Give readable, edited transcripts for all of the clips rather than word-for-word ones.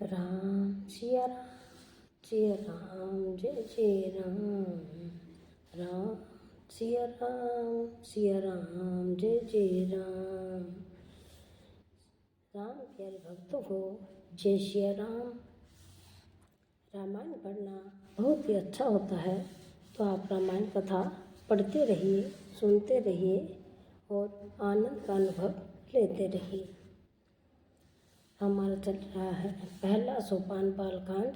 राम सिया राम जय जय राम। राम सिया राम जय जय राम। राम प्यारे भक्तों को जय सिया राम। रामायण पढ़ना बहुत ही अच्छा होता है, तो आप रामायण कथा पढ़ते रहिए, सुनते रहिए और आनंद का अनुभव लेते रहिए। हमारा चल रहा है पहला सोपान बालकांड।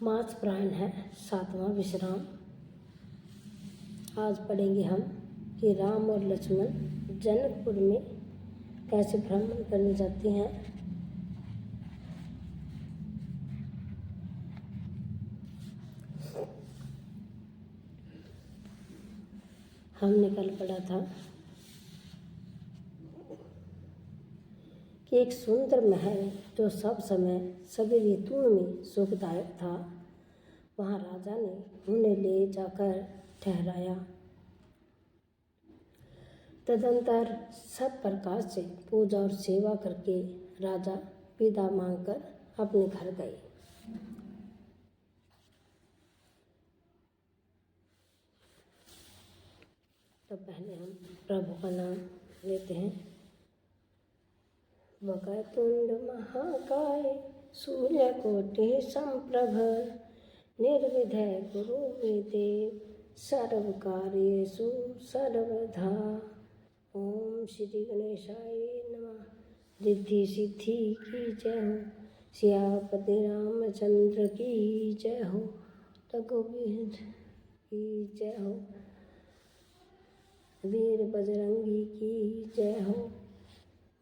मार्च प्राण है 7वां विश्राम। आज पढ़ेंगे हम कि राम और लक्ष्मण जनकपुर में कैसे भ्रमण करने जाते हैं। हमने कल पढ़ा था कि एक सुंदर महल जो सब समय सभी ऋतुओं में सुखदायक था, वहाँ राजा ने उन्हें ले जाकर ठहराया। तदंतर सब प्रकार से पूजा और सेवा करके राजा विदा मांगकर अपने घर गए। तो पहले हम प्रभु का नाम लेते हैं। वक्रतुंड महाकाय सूर्यकोटि समप्रभ निर्विघ्नं कुरु मे देव सर्वकार्येषु सर्वदा। ओम श्री गणेशाय नमः। रिद्धि सिद्धि की जय हो, सियापति रामचंद्र की जय हो, रघुवीर की जय हो, वीर बजरंगी की जय हो,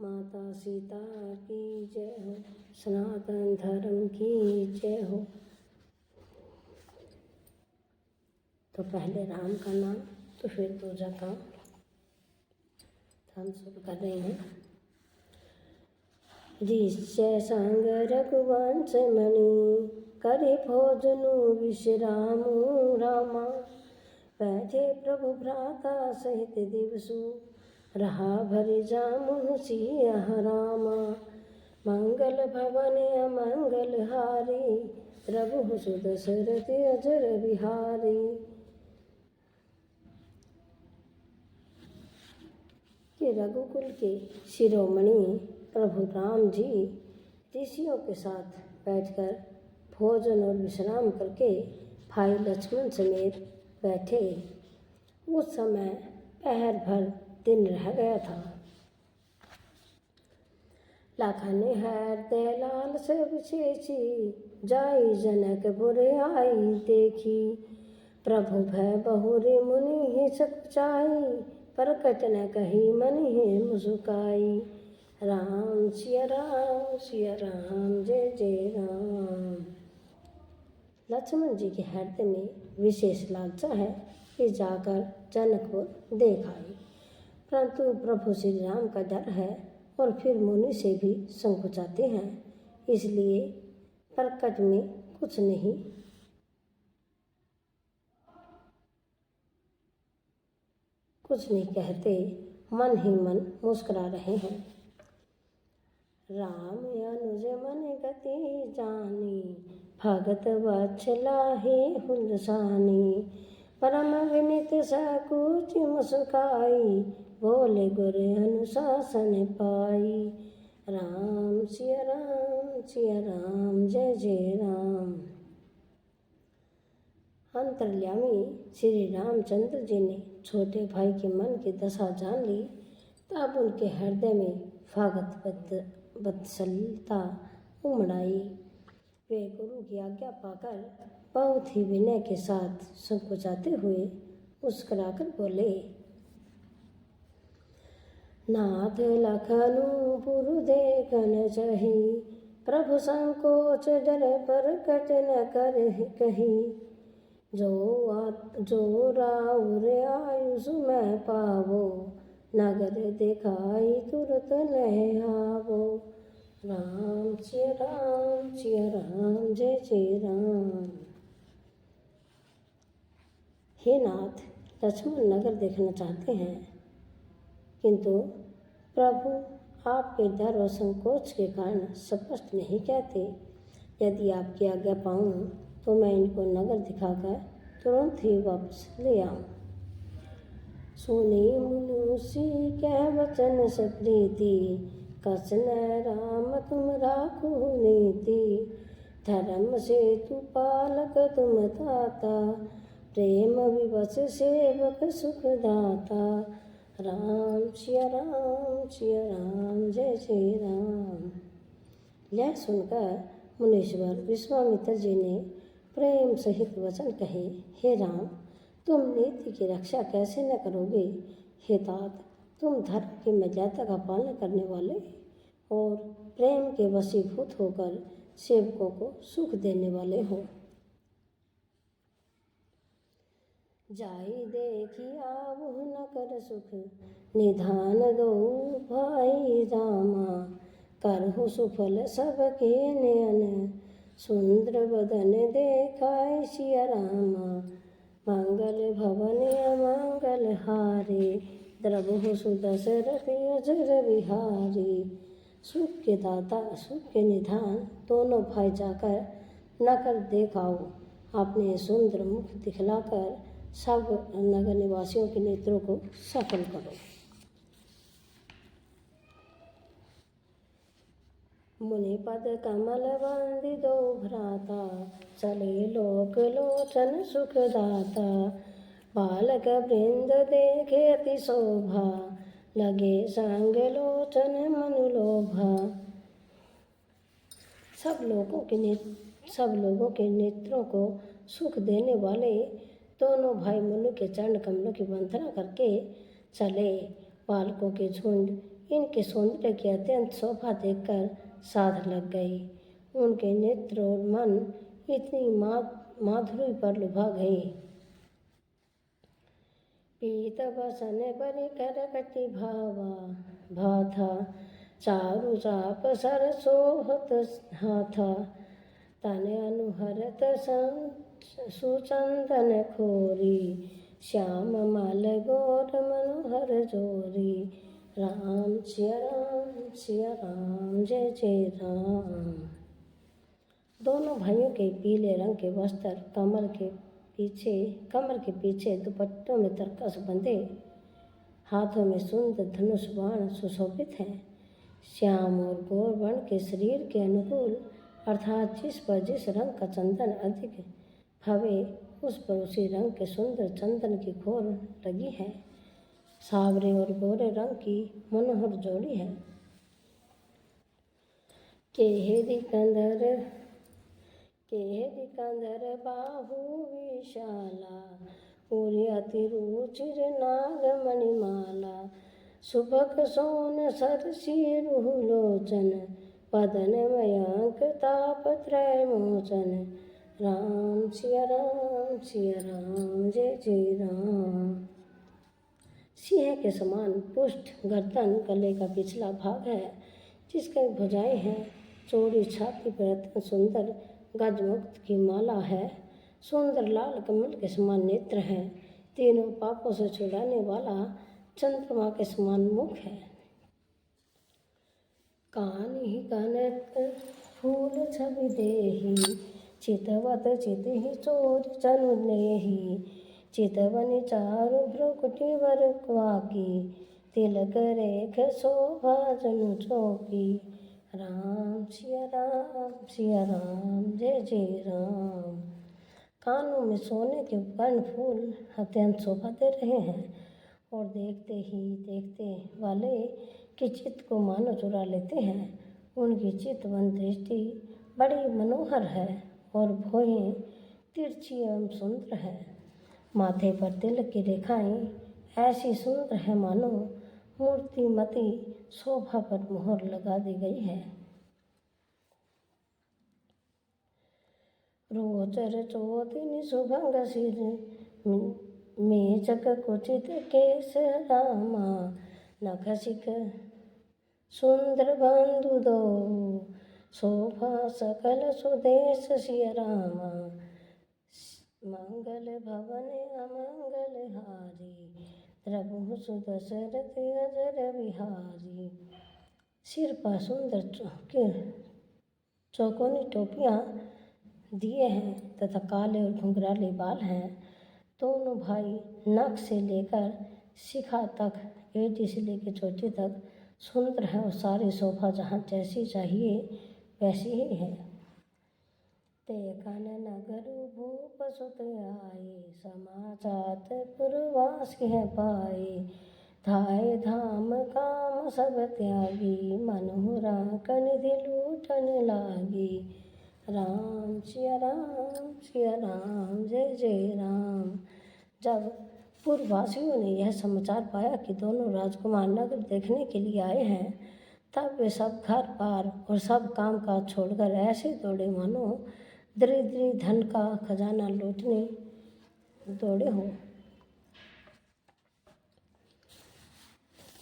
माता सीता की जय हो, सनातन धर्म की जय हो। तो पहले राम का नाम तो फिर पूजा का हम शुरू कर रहे हैं। जिससे संग रघुवंश मणि करे भोजनु विश्रामु रामा। बैठे प्रभु भ्राता सहित दिवसु रहा भरि जामुन सिया रामा। मंगल भवन अमंगल हारी प्रभु सुदशरथ अजर बिहारी। कि रघुकुल के शिरोमणि प्रभु राम जी ऋषियों के साथ बैठकर भोजन और विश्राम करके भाई लक्ष्मण समेत बैठे। उस समय पहर भर दिन रह गया था। लखन हृदय लाल से विशेषी जाई जनकपुर आई देखी। प्रभु भय बहुरी मुनि ही सकुचाई प्रकट न कही मन ही मुस्काई। राम सिया राम जय जय राम। लक्ष्मण जी के हृदय में विशेष लालसा है कि जाकर जनकपुर देख आए, परंतु प्रभु श्री राम का डर है और फिर मुनि से भी संकोचाते हैं, इसलिए प्रकट में कुछ नहीं कहते, मन ही मन मुस्कुरा रहे हैं। राम अनुज मन गति जानी भगत वत्सलाहि हुलसानी। परम विनित सकुच मुस्काई बोले गुर अनुशासन पाई। राम सिया राम जय जय राम। अंतर्यामी श्री रामचंद्र जी ने छोटे भाई के मन की दशा जान ली, तब उनके हृदय में भगत वत्सलता उमड़ आई। वे गुरु की आज्ञा पाकर बहुत ही विनय के साथ संकोचाते हुए मुस्कुराकर बोले। नाथ लखनु पुरु देखन चही प्रभु संकोच डर प्रकट न कर कही। जो राउर आयुष में पावो नगर दिखाई तुरत लह आवो। राम सिया राम जय जय राम। हे नाथ, लक्ष्मण नगर देखना चाहते हैं, किंतु प्रभु आपके डर और संकोच के कारण स्पष्ट नहीं कहते। यदि आपकी आज्ञा पाऊँ तो मैं इनको नगर दिखाकर तुरंत ही वापस ले आऊँ। सुनी मुनुषि कह वचन से प्रीति, कसन राम तुम राखो नीति। धर्म से तू पालक तुम ताता, प्रेम विवश सेवक सुख दाता। राम सिया राम सिया राम, जय जय राम। यह सुनकर मुनीश्वर विश्वामित्र जी ने प्रेम सहित वचन कहे, हे राम, तुम नीति की रक्षा कैसे न करोगे। हे तात, तुम धर्म की मर्यादा का पालन करने वाले और प्रेम के वशीभूत होकर सेवकों को सुख देने वाले हो। जाई देखी आवहु न कर सुख, निधान दो भाई रामा। करहु सुफल सबके नयन, सुंदर बदन देखाय सिया रामा। मंगल भवन अमंगल हारे, द्रवहु सुदशरथ अजर बिहारी। सुख के दाता सुख के निधान दोनों भाई जाकर नगर देखाओ, अपने सुंदर मुख दिखलाकर सब नगर निवासियों के नेत्रों को सफल करो। मुनि पद कमल बंदी दो भ्राता, चले लोक लोचन सुख दाता। बालक वृंद देखे अति शोभा, लगे संग लोचन मनु लोभा। सब लोगों के नेत्रों को सुख देने वाले दोनों भाई मुनि के चरण कमलों की वंदना करके चले। बालकों के झुंड इनके सौंदर्य की अत्यंत शोभा देखकर साध लग गई। उनके नेत्र और मन इतनी माधुरी पर लुभा गए। पीत बसन परिकर कटि भावा, भाथा चारु चाप सर सोहत हाथा। तन अनुहरत सुचंदन खोरी, श्याम मल गोर मनोहर जोरी। राम सिया राम, जय जय राम। दोनों भाइयों के पीले रंग के वस्त्र कमर के पीछे दुपट्टों में तरकस बंधे, हाथों में सुंदर धनुष बाण सुशोभित हैं। श्याम और गौर वर्ण के शरीर के अनुकूल, अर्थात जिस पर जिस रंग का चंदन अधिक भवे, उस पर उसी रंग के सुंदर चंदन की घोर लगी है। सावरे और गोरे रंग की मनोहर जोड़ी है। केहरी कंधर बाहु विशाला, पूरी अति रुचिर नाग मणिमाला। सुभग सोन सरसी रुह लोचन, पदन मयंक ताप त्रय मोचन। राम सिया राम, जय जय राम। सिंह के समान पुष्ट गर्दन गले का पिछला भाग है, जिसके भुजाएं हैं। चौड़ी छाती पर अत्यंत सुंदर गजमुक्त की माला है। सुंदर लाल कमल के समान नेत्र हैं। तीनों पापों से छुड़ाने वाला चंद्रमा के समान मुख है। कान ही कनक फूल छवि देहि, चितवत चिति चोर चनु नेहि। चितवनि चारु भ्रुकुटि वर क्वाकी, तिलक रेख शोभा जनु चौकी। राम सिया राम, जय जय राम। कानों में सोने के कर्ण फूल अत्यंत शोभा दे रहे हैं और देखते ही देखते वाले की चित्त को मानो चुरा लेते हैं। उनकी चित्तवन दृष्टि बड़ी मनोहर है और भौहें तिरछी एवं सुंदर है। माथे पर तिलक की रेखाएं ऐसी सुंदर है मानो मूर्तिमती शोभा पर मोहर लगा दी गई है। रोचर चोदिनी सुभंग सिर, मेचक कुचित केश रामा। नख शिख सुंदर बंधु दो, शोभा सकल सुदेश सिया रामा। मंगल भवन अमंगल हारी, द्रवहु सुदशरथ अजर बिहारी। सिर पर सुंदर चौकोनी टोपियाँ दिए हैं तथा काले और घुंघराले बाल हैं। दोनों भाई नख से लेकर शिखा तक, एड़ी से लेकर चोटी तक सुंदर है और सारी शोभा जहाँ जैसी चाहिए वैसी ही है। ते कन नगर भूप सुत आए, समाचात पुरवास कह पाए। धाय धाम काम सब त्यागी, मनहुरा कनिधि लूटन लागी। राम सिया राम जय जय राम। जब पूर्ववासियों ने यह समाचार पाया कि दोनों राजकुमार नगर देखने के लिए आए हैं, तब वे सब घर बार और सब काम काज छोड़कर ऐसे दौड़े मानो दरिद्री धन का खजाना लूटने दौड़े हो।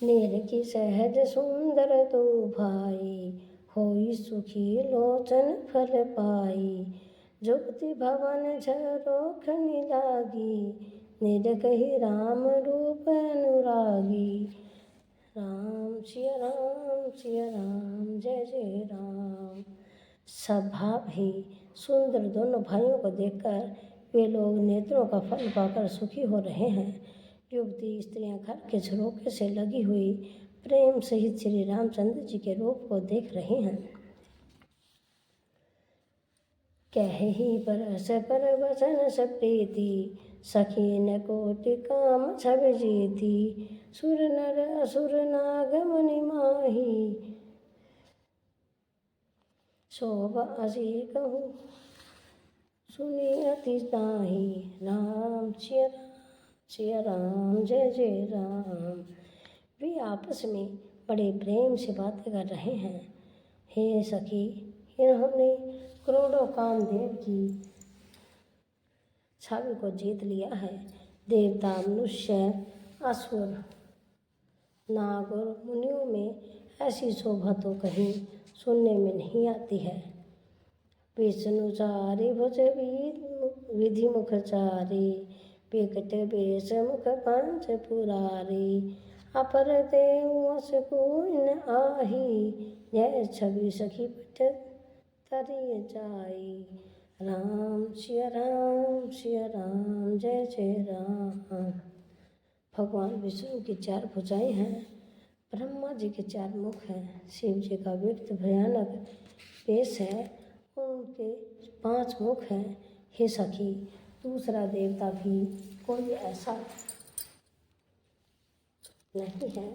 नीर की सहज सुंदर दो भाई, होई सुखी लोचन फल पाई। जुगति भवन झरोखनि लागी, निर कही राम रूप अनुरागी। राम सिया राम जय जय राम। सब भाभी सुंदर दोनों भाइयों को देखकर वे लोग नेत्रों का फल पाकर सुखी हो रहे हैं। युवती स्त्रियां घर के झरोखे से लगी हुई प्रेम सहित श्री रामचंद्र जी के रूप को देख रहे हैं। कहि बरस पर वचन स प्रीति, सखी न कोटि काम छब जीती। सुर नर असुर नाग मुनि माही, शोभा असी कहूँ सुनी अति ताही। राम सिया राम जय जय राम। वे आपस में बड़े प्रेम से बातें कर रहे हैं। हे सखी, इन्होंने करोड़ों कामदेव की छवि को जीत लिया है। देवता, मनुष्य, असुर, नाग और मुनियों में ऐसी शोभा तो कहीं सुनने में नहीं आती है। विष्णुचारी भुज विधि मुखचारी, विकट वेश मुख पंच पुरारी। अपर देव अस कोइन आही, जय छवि सखी पट तरिय जाई। राम सिया राम जय जय राम। भगवान विष्णु की 4 भुजाएं हैं, ब्रह्मा जी के 4 मुख हैं, शिव जी का व्यक्त भयानक पेश है, उनके 5 मुख हैं। हे सखी, दूसरा देवता भी कोई ऐसा नहीं है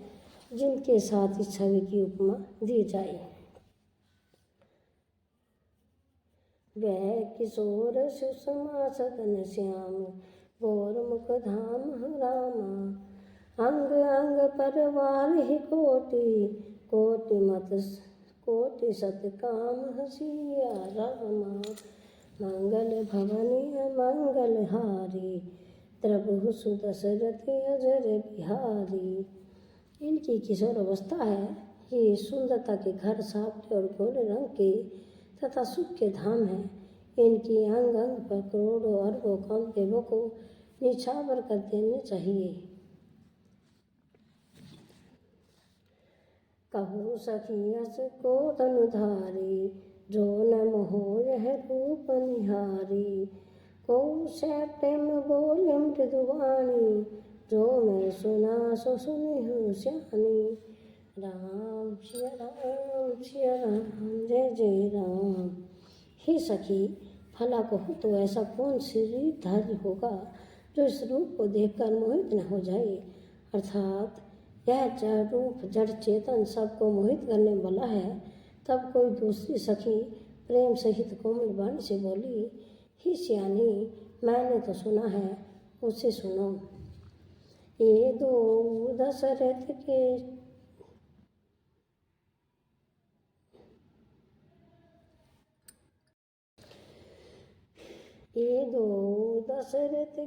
जिनके साथ इस छवि की उपमा दी जाए। वह किशोर सुषमा सदन श्याम, गौर मुख धाम रामा। अंग अंग परवार ही कोटि, कोटि मत कोटि सत काम हसिया रामा। मंगल भवनी मंगल हारी, प्रभु सुदशरथि अजर बिहारी। इनकी किशोर अवस्था है। ये सुंदरता के घर सावले और गोरे रंग के तथा सुख के धाम है। इनकी अंग अंग पर करोड़ों अरबों कामदेवों को निछावर कर देने चाहिए। कहूँ सखी अस को तनुधारी, जो न मोह यह रूप निहारी। को से प्रेम बोले मृदुवाणी, जो मैं सुना सो सुनी हूँ श्यानी। राम सिया राम जय जय राम। हे सखी, भला कहूँ तो ऐसा कौन शरीरधारी होगा जो इस रूप को देखकर मोहित न हो जाए। अर्थात यह जड़ रूप जड़ चेतन सबको मोहित करने वाला है। तब कोई दूसरी सखी प्रेम सहित कोमल वाणी से बोली, ही सियानी, मैंने तो सुना है, उसे सुनो। ये दो दशरथ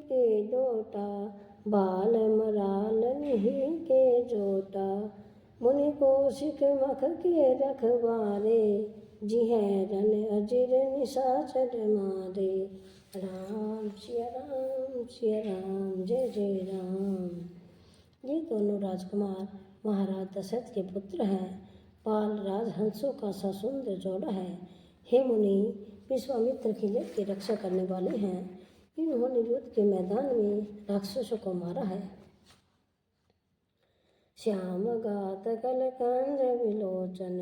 के जोटा, बाल मराल नहीं के जोटा। मुनि कौशिक मख के रखवारे, जिहें रन अजिर निशाचर मारे। राम सिया राम जय जय राम। ये दोनों राजकुमार महाराज दशरथ के पुत्र हैं। पाल राजहंसों का सा सुंदर जोड़ा है। हे मुनि, विश्वामित्र खिलत की रक्षा करने वाले हैं। इन्होंने युद्ध के मैदान में राक्षसों को मारा है। श्याम गात कल कंज विलोचन,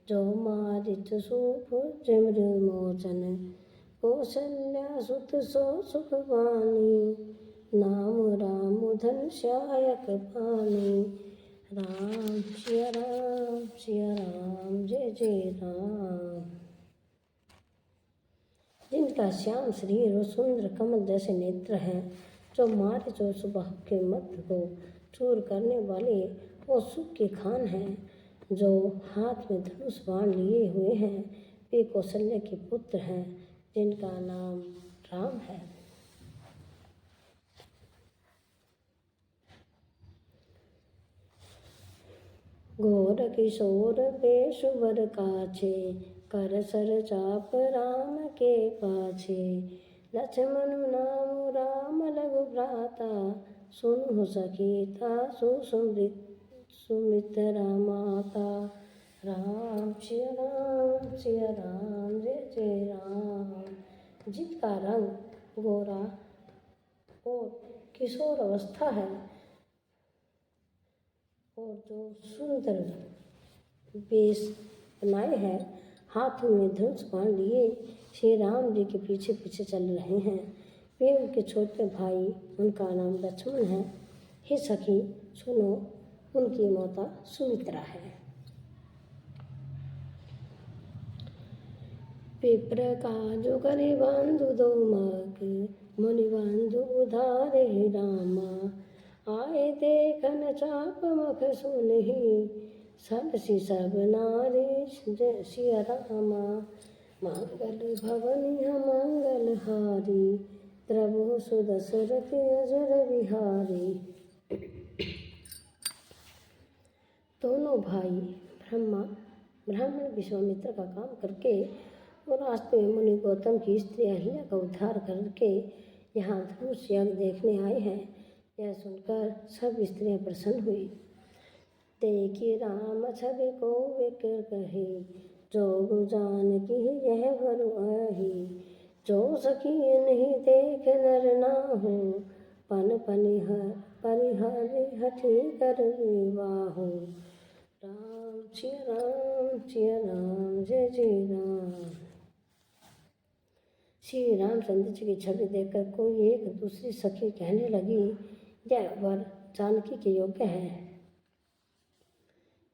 जो मारिच सुभुज मृमोचन। कौशल्या सुत सो सुख वाणी, नाम राम धन श्यायक पानी। राम सिया राम सिया राम, जय जय राम। जिनका श्याम शरीर और सुंदर कमल जैसे नेत्र हैं, जो मारिच और सुबह के मध्य को चूर करने वाले और सुख के खान हैं, जो हाथ में धनुष बाण लिए हुए हैं, वे कौशल्या के पुत्र हैं, जिनका नाम राम है। घोर किशोर पेशुवर काछे, कर सर चाप राम के पाछे। लक्ष्मण नाम राम लघु भ्राता, सुनु सखीता सुमित्रा माता। राम सिया राम सिया राम, जय जय राम। जिनका रंग गोरा और किशोर अवस्था है, और जो सुंदर वेश बनाए हैं, हाथों में धनुष बाण लिए श्री राम जी के पीछे पीछे चल रहे हैं। वे उनके छोटे भाई, उनका नाम लक्ष्मण है। हे सखी सुनो, उनकी माता सुमित्रा है। विप्र काजु करि बंधु दो मग, मुनि बंधु उधारे रामा। आए देखन चाप मख सुनहि, सब सी सब नारी जय सिया रामा। मंगल भवनि मंगल हारी, प्रभु सुदशरथ अजर बिहारी। दोनों भाई ब्राह्मण विश्वामित्र का काम करके और रास्ते में मुनि गौतम की स्त्री अहिल्या का उद्धार करके यहाँ धनुष यज्ञ देखने आए हैं। यह सुनकर सब स्त्रियां प्रसन्न हुई। देखी राम छवि को विकर कही, जोग जानकी यह बरु आही। जो सखी नहीं देख नर नाहु, पन परिहरि हठि कर विवाहु। राम सिया राम, जय जय राम। श्री रामचंद्र जी की छवि देखकर कोई एक दूसरी सखी कहने लगी, यह वर जानकी के योग्य है।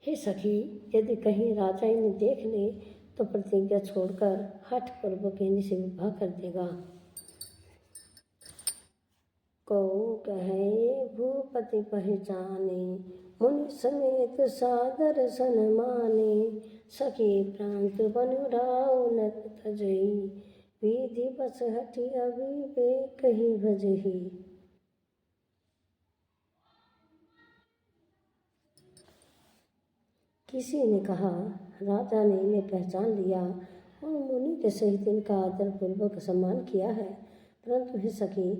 हे सखी, यदि कहीं राजा इन्हें देख ले तो प्रतिज्ञा छोड़कर हठ पूर्वक इन्हीं से विवाह कर देगा। कौ कहे भूपति पहचाने, मुनि समेत सादर सन माने। सखी प्रांत बनुराव न तजई, विधि बस हठि अविवेक ही भजही। किसी ने कहा, राजा ने इन्हें पहचान लिया और मुनि के सहित इनका आदर पूर्वक सम्मान किया है। परंतु हे सखी,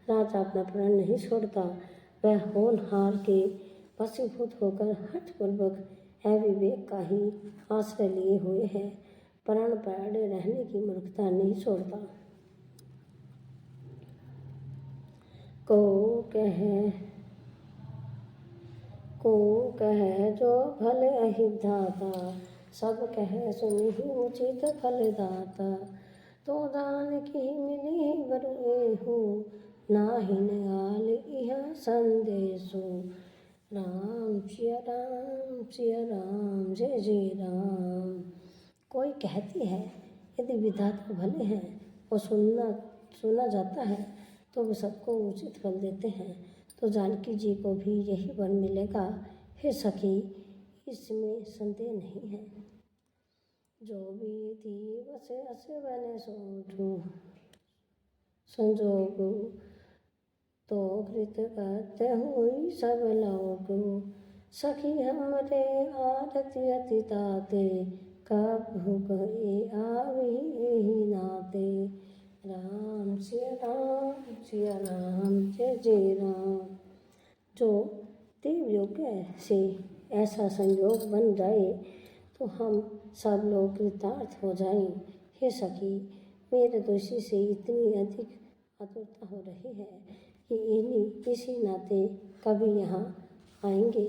राजा अपना प्राण नहीं छोड़ता। वह होनहार के वशीभूत होकर हठपूर्वक अविवेक का ही आश्रय लिए हुए है। प्राण पर अड़े रहने की मूर्खता नहीं छोड़ता। को कहे जो भल अहिधाता, सब कहे सुनिहि उचित फल दाता। तो दान की मिली बरु एहु, नाहि आल इह संदेशु। राम सिया राम, जय जय राम। कोई कहती है, यदि विधाता भले हैं और सुना जाता है तो वे सबको उचित फल देते हैं, तो जानकी जी को भी यही वर मिलेगा। हे सखी, इसमें संदेह नहीं है। जो विधि बस अस बने सोठू, संजोगु तो कृत करते हुई सब लोगु। सखी हमरे आरती अति ताते, कबहु कहे आवी एहि नाते। राम सिया राम, जय जय राम। जो देव योग्य से ऐसा संयोग बन जाए तो हम सब लोग कृतार्थ हो जाएं। हे सखी, मेरे तो इसी से इतनी अधिक आतुरता हो रही है कि इसी नाते कभी यहाँ आएंगे।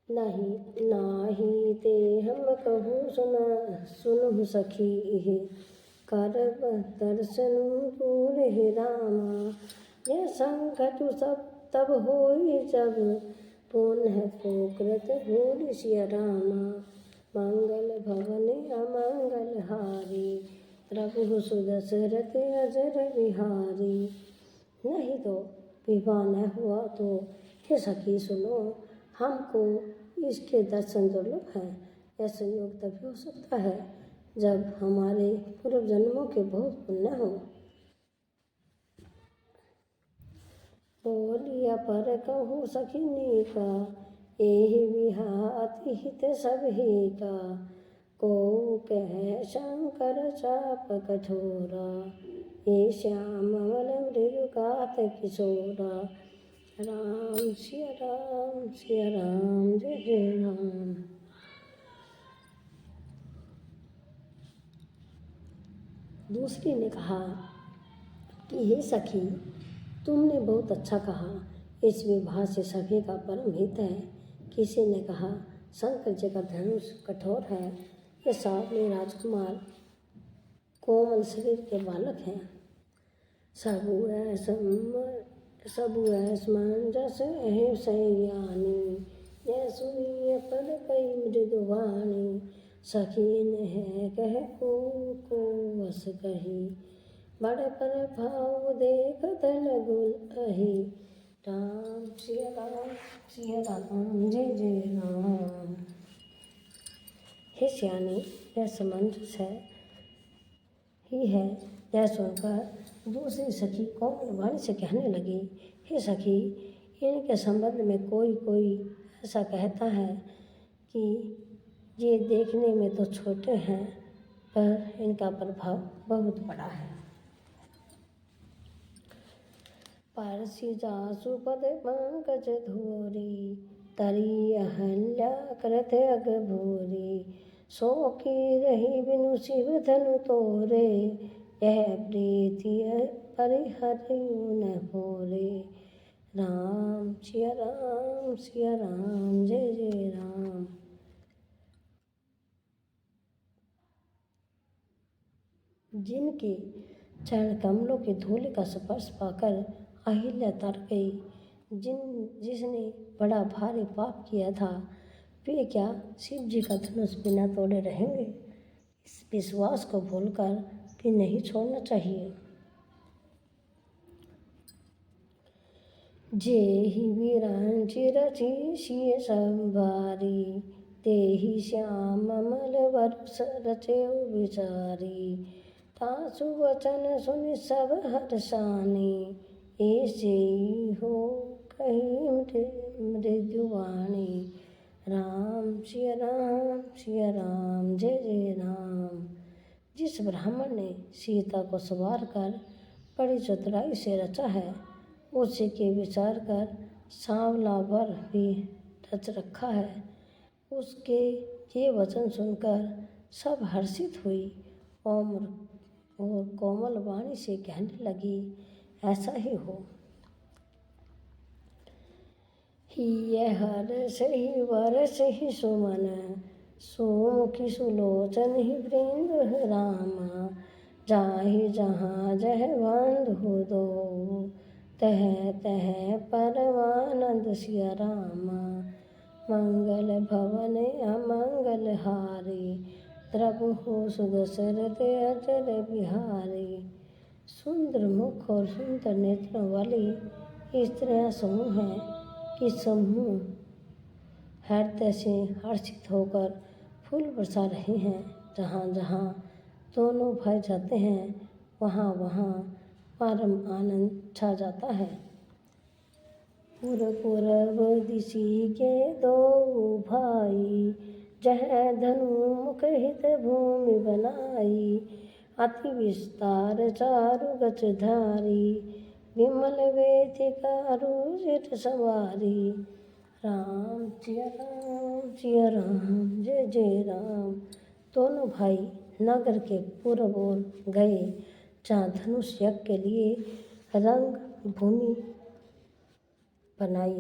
नहीं नाही ते हम कहूँ सुनहु सखी इह करब दर्शनु दूर हे रामा। यह संकट सब तब होई जब पुनः पोकृत भूल सिया रामा। मंगल भवन अमंगल हारी प्रभु सुदशरथ अजर बिहारी। नहीं तो विवाह न हुआ तो हे सखी सुनो, हमको इसके दर्शन दुर्लभ है। ऐसा योग तभी हो सकता है जब हमारे पूर्व जन्मों के बहुत पुण्य हो। बोलिया पर कहूँ सखिनी का, एहि विहा अति हित सब ही का। को कह शंकर चाप कठोरा, ये श्याम अमल मृग कात किशोरा। राम सिया राम जय जय राम। दूसरी ने कहा कि हे सखी, तुमने बहुत अच्छा कहा, इस विवाह से सभी का परम हित है। किसी ने कहा शंकर जी का धनुष कठोर है, ये सावले राजकुमार कोमल शरीर के बालक हैं। सबु असमंजस एहि सयानी, यह सुनिय पर कई मृदुवाणी। सखीन है कह को वस कही, बड़ पर भाव देखत लगुल अहि। राम सिया राम जय जय राम। हे सियानी, यह समंजस है ही है। यह सुनकर दूसरी सखी कोमल वाणी से कहने लगी, हे सखी, इनके संबंध में कोई ऐसा कहता है कि ये देखने में तो छोटे हैं पर इनका प्रभाव बहुत बड़ा है। परसी जासु पद पंकज धोरी, तरी अहल्या करत अग भोरी। सो की रही बिनु शिव धनु तोरे, यह प्रीति परिहरियु न होरे। राम सिया राम जय जय राम। जिनके चरण कमलों के धूल का स्पर्श पाकर अहिल्या तर गई, जिसने बड़ा भारी पाप किया था, वे क्या शिव जी का धनुष बिना तोड़े रहेंगे? इस विश्वास को भूलकर भी नहीं छोड़ना चाहिए। जेहि विरांचि रचि सिय संभारी, तेहि श्याम अमल वरुष रचेउ विचारी। तासु वचन सुनि सब हर्षानी, ऐसे हो कही मृदुवाणी। राम सिया राम जय जय राम। जिस ब्राह्मण ने सीता को सवार कर बड़ी चतुराई से रचा है, उसी के विचार कर सांवला वर भी रच रखा है। उसके ये वचन सुनकर सब हर्षित हुई और कोमल वाणी से कहने लगी, ऐसा ही हो। यह हर्ष ही वर्ष ही सुमन, सुमुखी सुलोचन ही वृंद रामा। जाहि जहाँ जह बंधु दो, तह तह परमानंद सिया रामा। मंगल भवन अमंगल हारी, द्रबहु सुदशरथ अजर बिहारी। सुंदर मुख और सुंदर नेत्रों वाली स्त्रियां समूह हैं कि समूह हृदय से हर्षित होकर फूल बरसा रहे हैं। जहाँ जहाँ दोनों भाई जाते हैं, वहाँ वहाँ परम आनंद छा जाता है। पूरब दिशि के दो भाई, जह धनु मुख हित भूमि बनाई। अति विस्तार चारु गज धारी, विमल वेदिका रूजित सवारी। राम सिया राम जय जय राम। दोनों भाई नगर के पूर्व ओर गए, जहाँ धनुष यज्ञ के लिए रंग भूमि बनाई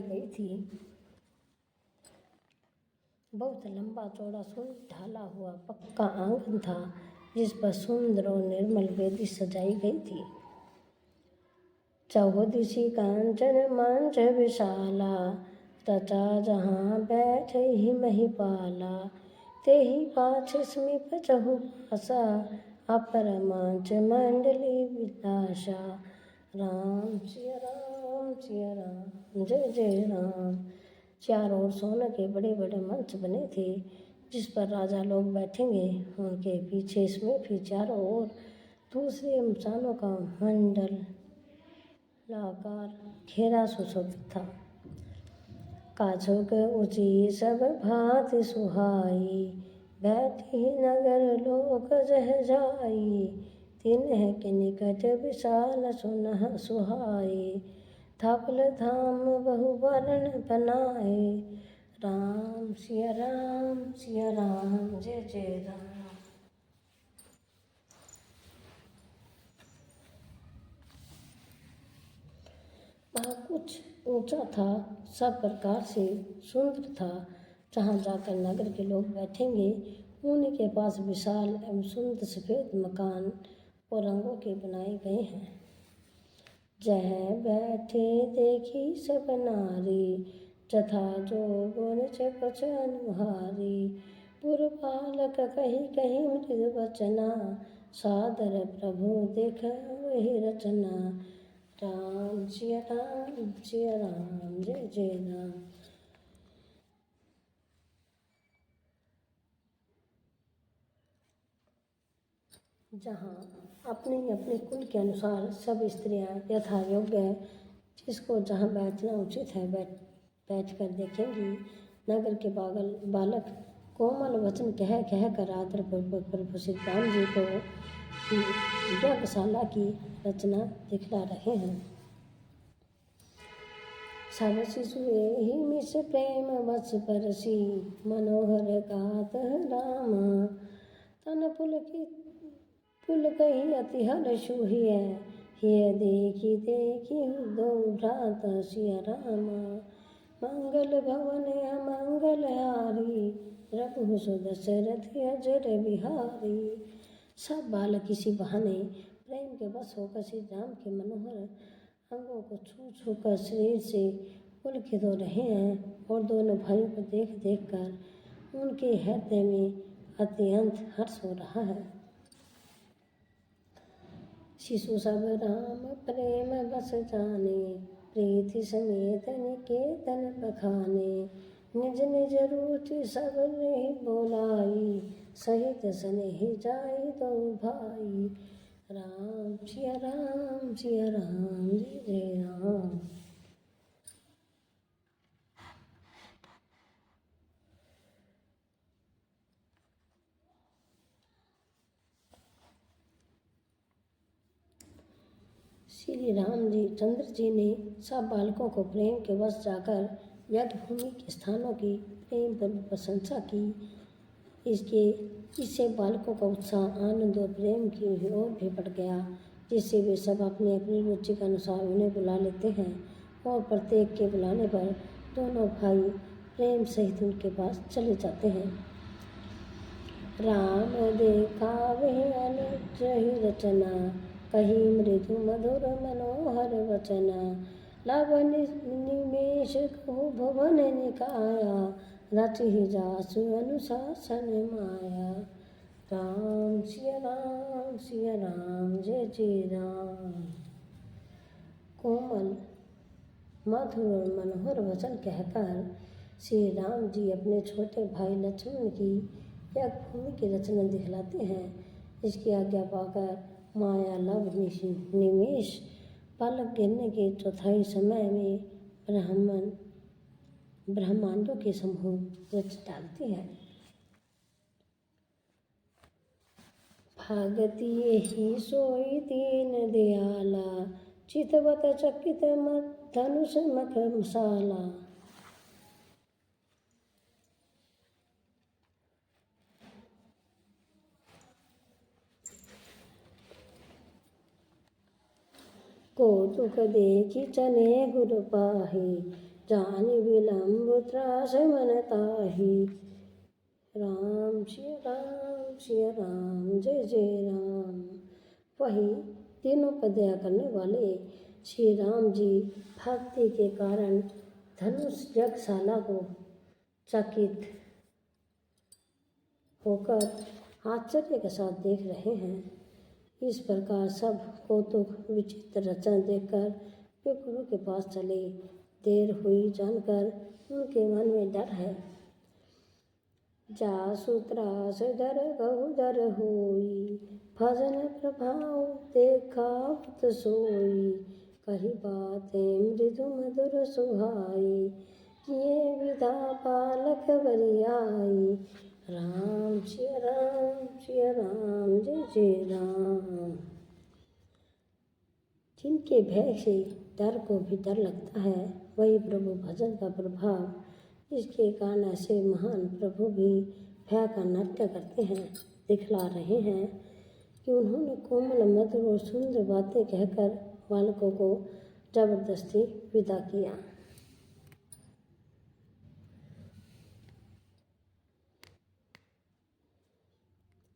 गई थी। बहुत लंबा चौड़ा सुंदर ढाला हुआ पक्का आंगन था, जिस पर सुंदर और निर्मल वेदी सजाई गई थी। चौदिशी कांचन मंच विशाला, रचा जहाँ बैठे ही महिपाला। तेहि पाछ समीप चहु पासा, अपर मंच मंडली विलासा। राम सिया राम जय जय राम। चारों ओर सोने के बड़े बड़े मंच बने थे, जिस पर राजा लोग बैठेंगे। उनके पीछे इसमें भी चारों ओर दूसरे इंसानों का मंडल लाकार घेरा सुशोभित था। काछुक ऊँची सब भांति सुहाई, बैठी नगर लोक जह जाई। तिन्ह के निकट विशाल सुनह सुहाए, धवल धाम बहु वर्ण बनाए। राम सिया राम जय जय राम। वह कुछ ऊंचा था, सब प्रकार से सुंदर था। जहाँ जाकर नगर के लोग बैठेंगे, उन्हीं के पास विशाल एवं सुंदर सफेद मकान और रंगों के बनाए गए हैं। जह बैठे देखी सब नारी, जथा जोगुन चपच अनुहारी। पुरपालक कही कही मृदु वचना, सादर प्रभु देख वही रचना। राम सिया राम जय जय राम। जहाँ अपने अपने कुल के अनुसार सब स्त्रियां यथा योग्य जिसको जहाँ बैठना उचित है बैठ कर देखेंगी। नगर के बालक कोमल वचन कह कर आदर प्रभु श्री राम जी को यज्ञशाला की रचना दिखला रहे हैं। सब शिशु ही मिस प्रेम बस परसी, मनोहर गात राम। तन पुल कही अति हर्ष हुए, हिय देखी दो भ्रात सिया राम। मंगल भवन अमंगल हारी, रघु सुदशरथ अजर बिहारी। सब बालक इसी बहाने प्रेम के वश होकर श्री राम के मनोहर अंगों को छू छू कर शरीर से पुलकित हो रहे हैं, और दोनों भाइयों को देख देख कर उनके हृदय में अत्यंत हर्ष हो रहा है। शिशु सब राम प्रेम बस जाने, प्रीति समेत निकेतन बखाने। निज निज रुचि सब ने बोलाई, सहित स्नेह जाई दो भाई। राम सिया राम जय जय राम। श्री राम जी चंद्र जी ने सब बालकों को प्रेम के वश जाकर यज्ञ भूमि के स्थानों की प्रेम पर प्रशंसा की। इससे बालकों का उत्साह आनंद और प्रेम की ओर भी बढ़ गया, जिससे वे सब अपनी अपनी रुचि के अनुसार उन्हें बुला लेते हैं, और प्रत्येक के बुलाने पर दोनों भाई प्रेम सहित उनके पास चले जाते हैं। राम देखा वह अनुज ही रचना, कही मृदु मधुर मनोहर वचना। लव निमेष कहु भवन निकाया, रचि जासु अनुशासन माया। राम सिया राम जय जय राम। कोमल मधुर और मनोहर वचन कहकर श्री राम जी अपने छोटे भाई लक्ष्मण की यज्ञ भूमि की रचना दिखलाते हैं। इसकी आज्ञा पाकर माया लव निमेष पलक गिरने के चौथाई समय में ब्रह्मांडों के समूह रच डालती है। भागति यही सोई दीन दयाला, चितवत चकित धनुष मखमसाला। कौतुक देखी चने गुरु पाही, जानि विलम्ब त्रास मन ताही। राम सिया राम जय जय राम। वही तीनों पर दया करने वाले श्री राम जी भक्ति के कारण धनुष यज्ञशाला को चकित होकर आश्चर्य के साथ देख रहे हैं। इस प्रकार सब कौतुक विचित्र रचना देखकर वे गुरु के पास चले। देर हुई जानकर उनके मन में डर है। जासु त्रास डर गहु डर होई, भजन प्रभाव देखावत सोई। कही बातें मृदु मधुर सुहाई, ये विधा बालक बरियाई। राम सिया राम जय जय राम। जिनके भय से डर को भी डर लगता है, वही प्रभु भजन का प्रभाव, जिसके कारण ऐसे महान प्रभु भी भय का नाट्य करते हैं, दिखला रहे हैं कि उन्होंने कोमल मधुर और सुंदर बातें कहकर बालकों को जबरदस्ती विदा किया।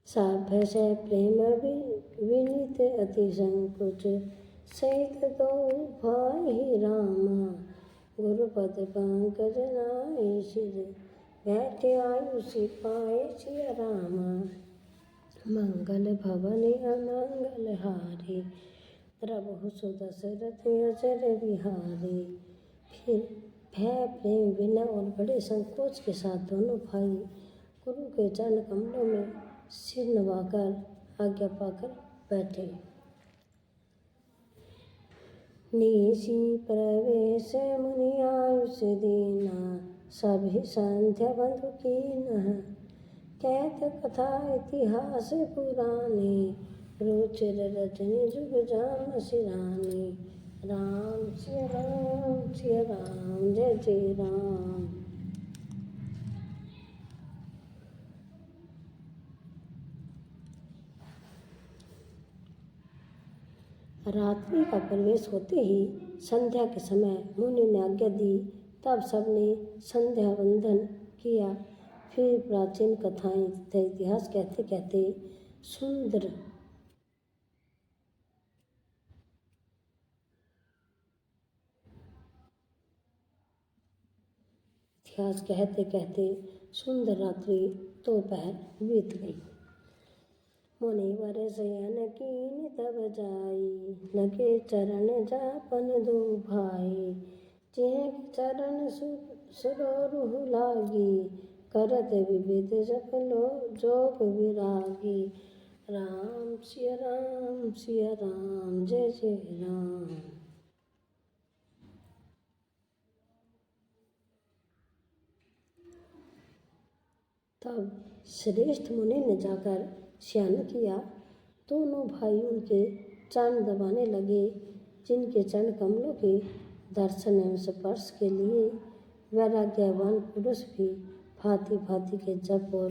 साभ्य से प्रेम विनीत अति संकुच, सहित दो भाई रामा। गुरुपद पंकज नाय सिर, बैठे आयुषि पाए सिया रामा। मंगल भवन अमंगल हारे, प्रभु सुदशरथ अचर बिहारी। फिर भय प्रेम विनय और बड़े संकोच के साथ दोनों भाई गुरु के चरण कमलों में सिर नवाकर आज्ञा पाकर बैठे। निशि प्रवेश मुनि आयुष दीना, सभी संध्या बंधु कीन्ह। कहत कथा इतिहास पुराने, रुचिर रजनी जुग जान सिराने। राम सिया राम जय जय राम। रात्रि का प्रवेश होते ही संध्या के समय मुनि ने आज्ञा दी। तब सबने संध्या वंदन किया। फिर प्राचीन कथाएं तथा इतिहास कहते कहते सुंदर रात्रि दोपहर बीत गई। मुनिवर शयन कीन तब जाई, लगे चरण जापन दो भाई। जिह चरण सुरोरुह लागी, करत विविध जप लो जोग विरागी। राम सिया राम जय जय राम। तब श्रेष्ठ मुनि ने जाकर शयन किया। दोनों भाई उनके चरण दबाने लगे, जिनके चरण कमलों के दर्शन एवं स्पर्श के लिए वैराग्यवान पुरुष भी भांति भांति के जप और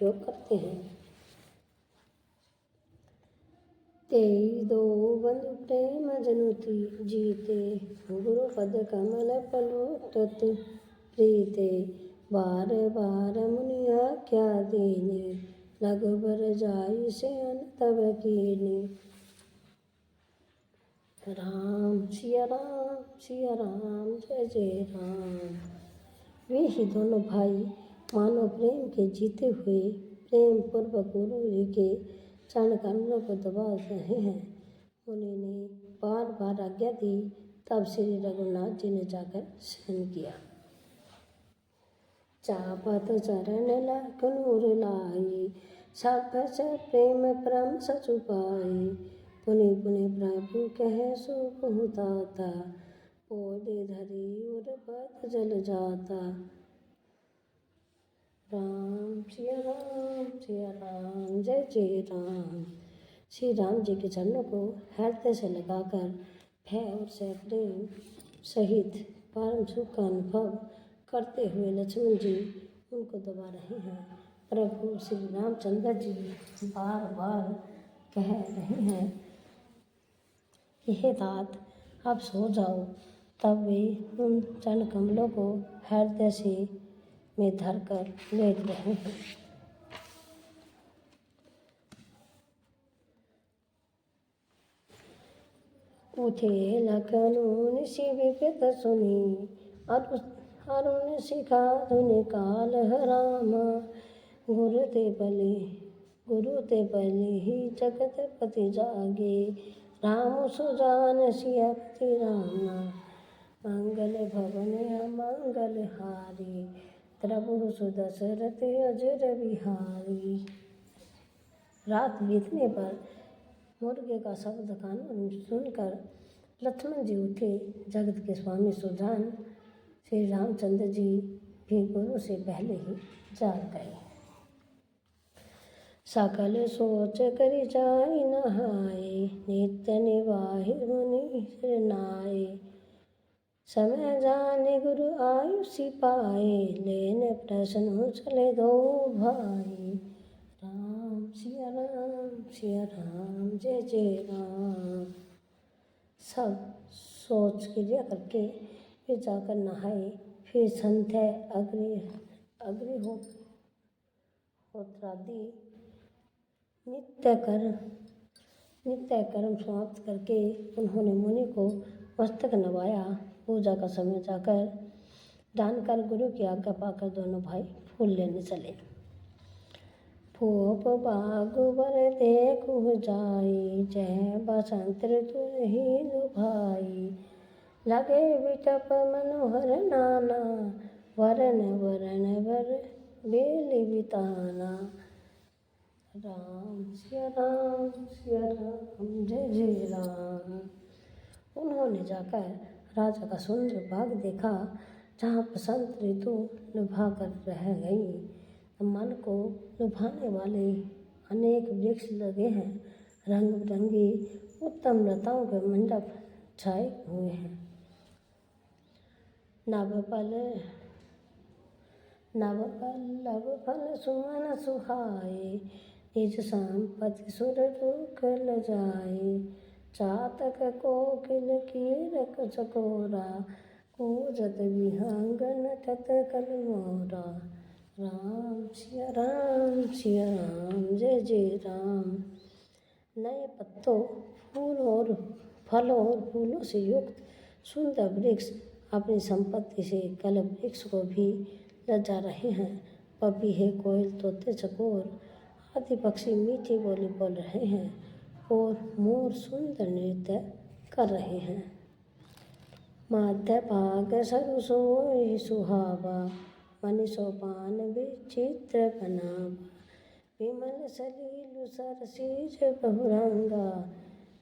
योग करते हैं। तेई दो बंधु प्रेम जनुति जीते, गुरु पद कमल पलोटत प्रीते। बार बार मुनि आज्ञा दीने, लगभर जाई शयन तब कीने। राम सिया राम जय जय राम। वे ही दोनों भाई मानव प्रेम के जीते हुए प्रेम पूर्वक गुरु जी के चरण कमलों को दबा रहे हैं। मुनि ने बार बार आज्ञा दी। तब श्री रघुनाथ जी ने जाकर शयन किया। चापत चरण लाख नूर लाई, सभ्य से प्रेम परम सचु पाई। पुनि पुनि प्रभु कह सो बहुताता, पोदे धरी उर पद जल जाता। राम सिया राम सिया राम, जय जय राम। श्री राम जी के चरणों को हृदय से लगाकर भय और से प्रेम सहित परम सुख का अनुभव करते हुए लक्ष्मण जी उनको दबा रहे हैं। प्रभु श्री रामचंद्र जी बार बार कह रहे हैं कि हे तात आप सो जाओ। तब वे उन चरण कमलों को हृदय से में धरकर लेट रहे हैं। उठे लखनऊ शिविकृत सुनी अरुण शिखा धुनि काल रामा। गुरु ते बलि ही जगत पति जागे। राम सुजान सियापति रामा। मंगल भवन अमंगल हारी। प्रभु सुदशरथ अजर बिहारी। रात बीतने पर मुर्गे का शब्द कानों में सुनकर लक्ष्मण जी उठे। जगत के स्वामी सुजान श्री रामचंद्र जी भी गुरु से पहले ही जाग गए। सकल सोच करि जाई नहाए। नित्य निवाहि मुनि नाए। समय जाने गुरु आयुषि पाए। लेने प्रश्न चले दो भाई। राम सिया राम, जय जय राम। सब सोच क्रिया करके फिर जाकर नहाए। फिर संध्या अग्निहोत्रादि नित्य कर्म समाप्त करके उन्होंने मुनि को मस्तक नवाया। पूजा का समय जाकर जानकर गुरु की आज्ञा पाकर दोनों भाई फूल लेने चले। फूप बागु बर देखु जाई। जय बसंत ऋतु ही लुभाई। लगे विटप मनोहर नाना। वरन बर बेली बिताना। राम सिया राम, जय जय राम। उन्होंने जाकर राजा का सुंदर बाग देखा, जहाँ बसंत ऋतु लुभा कर रह गई। मन को लुभाने वाले अनेक वृक्ष लगे हैं। रंग बिरंगी उत्तम लताओं के मंडप छाए हुए हैं। नव फल सुमन सुहाए। निज संपत्ति सुर दुख ल जाए। चातक कोकिल कीरक चकोरा। कूजत विहंगन ठत कल मोरा। राम सिया राम, जय जय राम। नए पत्तों फलों और फूलों से युक्त सुंदर वृक्ष अपनी संपत्ति से कल वृक्ष को भी लजा रहे हैं। पपीहे, कोयल, तोते, चकोर आदि पक्षी मीठी बोली बोल रहे हैं और मोर सुंदर नृत्य कर रहे हैं। मध्य भाग सरु सोई सुहावा। मनि सोपान विचित्र बनावा। विमल सलीलु सरसीज बहुरंगा।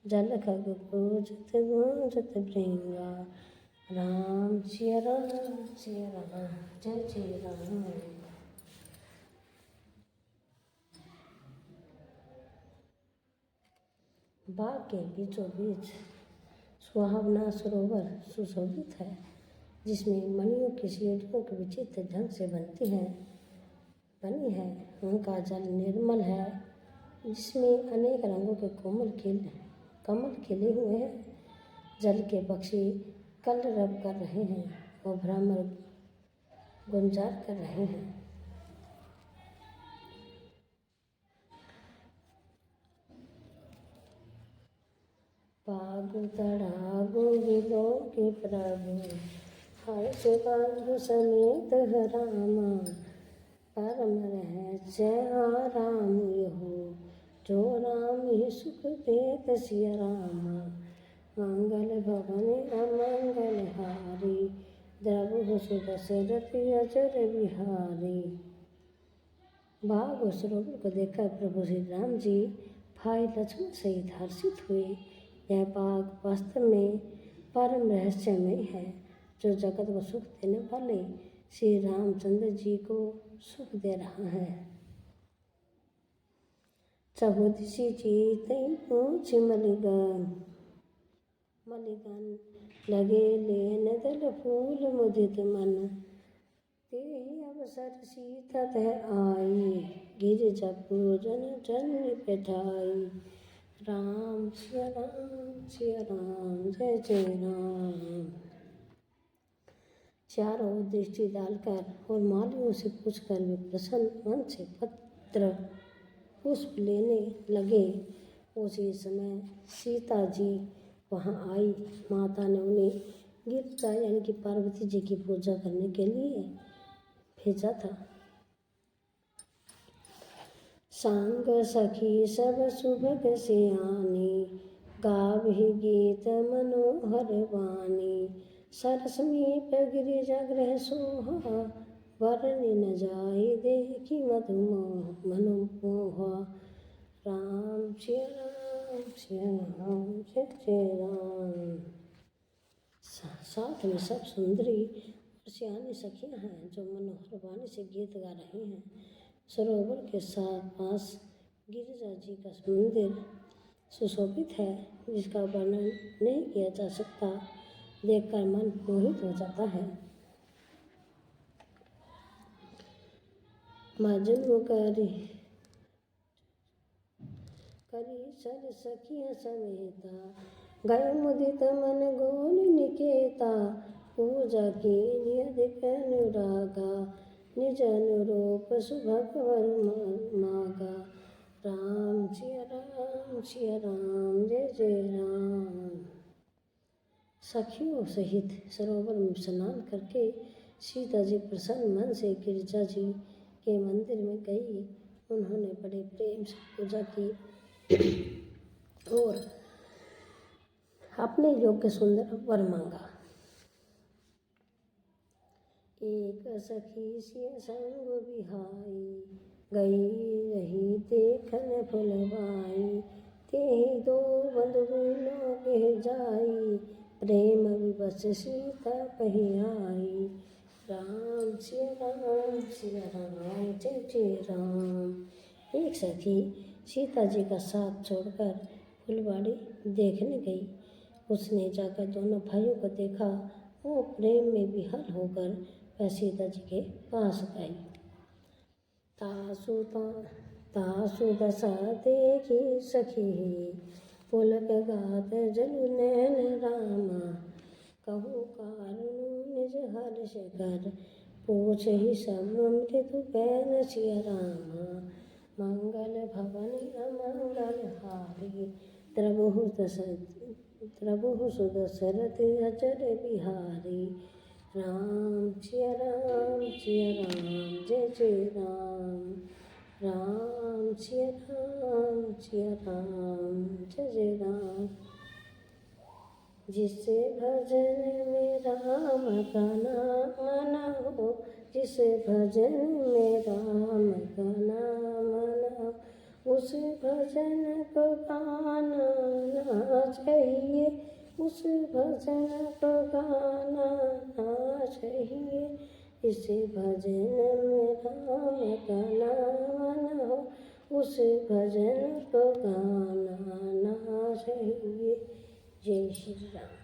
जल खग गूंजत भृंगा। राम सिया राम, जय जय राम। बाग के बीचों बीच सुहावना सरोवर सुशोभित है, जिसमें मणियों की सीढ़ियों की विचित्र ढंग से बनी है। उनका जल निर्मल है, जिसमें अनेक रंगों के कमल खिले हुए हैं। जल के पक्षी कलरव कर रहे हैं और भ्रमर गुंजार कर रहे हैं। पागु तड़ागु विलों के प्रभु। हर्ष बंधु समेत रामा। परम रहस्य आराम यहो। जो राम ही सुख देत सिया रामा। मंगल भवन अमंगल हारी। द्रवहु सुदशरथ अजर बिहारी। बाग और सरोवर को देखकर प्रभु श्री राम जी भाई लक्ष्मण सहित हर्षित हुए। यह बाग वास्तव में परम रहस्यमय है, जो जगत को सुख देने वाले श्री रामचंद्र जी को सुख दे रहा है। चहुदिशि चीतई पूछ मलिगन, मलिगन लगे लेन दल फूल मुदित मन। तेहि अवसर सीता तह आई, गिरिजा पूजन जन बैठाई। राम सिया राम सिया राम, जय जय राम। चारों ओर दृष्टि डालकर और मालियों से पूछकर वे प्रसन्न मन से पत्र पुष्प लेने लगे। उसी समय सीता जी वहाँ आई। माता ने उन्हें गिरिजा यानी कि पार्वती जी की पूजा करने के लिए भेजा था। सांग सखी सब सुभग सियानी, गावहि गीत मनोहर वाणी। सरसमीप गिरिजा गृह सोहा, वर्णि न जाय देखि मनोमोहा। राम सिया राम सिया राम, जय जय राम। साथ में सब सुंदरी और सियानी सखियां हैं जो मनोहर वाणी से गीत गा रही हैं। सरोवर के साथ पास गिरिजा जी का मंदिर सुशोभित है, जिसका वर्णन नहीं किया जा सकता। देखकर मन मोहित हो जाता है। मजनू करी सर सखिया समेता, गए मुदित मन गोल निकेता। पूजा की नियधिक अनुरागा, निज अनुरूप सुभग वर मागा। राम सिया राम, जय जय राम। सखियों सहित सरोवर में स्नान करके सीता जी प्रसन्न मन से गिरिजा जी के मंदिर में गई। उन्होंने बड़े प्रेम से पूजा की और अपने योग्य सुंदर वर मांगा। एक सखी सिय संग बिहाई, गई रही देखन फुलवाई। तेहि दो बंधु लोगे जाई, प्रेम विवश सीता पही आई। राम सिया राम, जय जय राम। एक सखी सीता जी का साथ छोड़कर फुलवाड़ी देखने गई। उसने जाकर दोनों भाइयों को देखा। वो प्रेम में विहल होकर वह सीता जी के पास गई। तासु दशा देखी सखी, पुलक गात जलु नैन रामा। कहु कारुणु निज हर्ष कर, पूछहि सब मृदु बैन सिया रामा। मंगल भवन अमंगल हारी, द्रबहु सुदशरथ अचर बिहारी। राम सिया राम, जय जय राम। राम सिया राम, जय जय राम। जिसे भजन में राम का नाम हो, जिसे भजन में राम का नाम हो, उस भजन को गाना चाहिए, उस भजन को गाना चाहिए। जिसे भजन में राम का नाम हो, उस भजन को गाना चाहिए। जय श्री राम।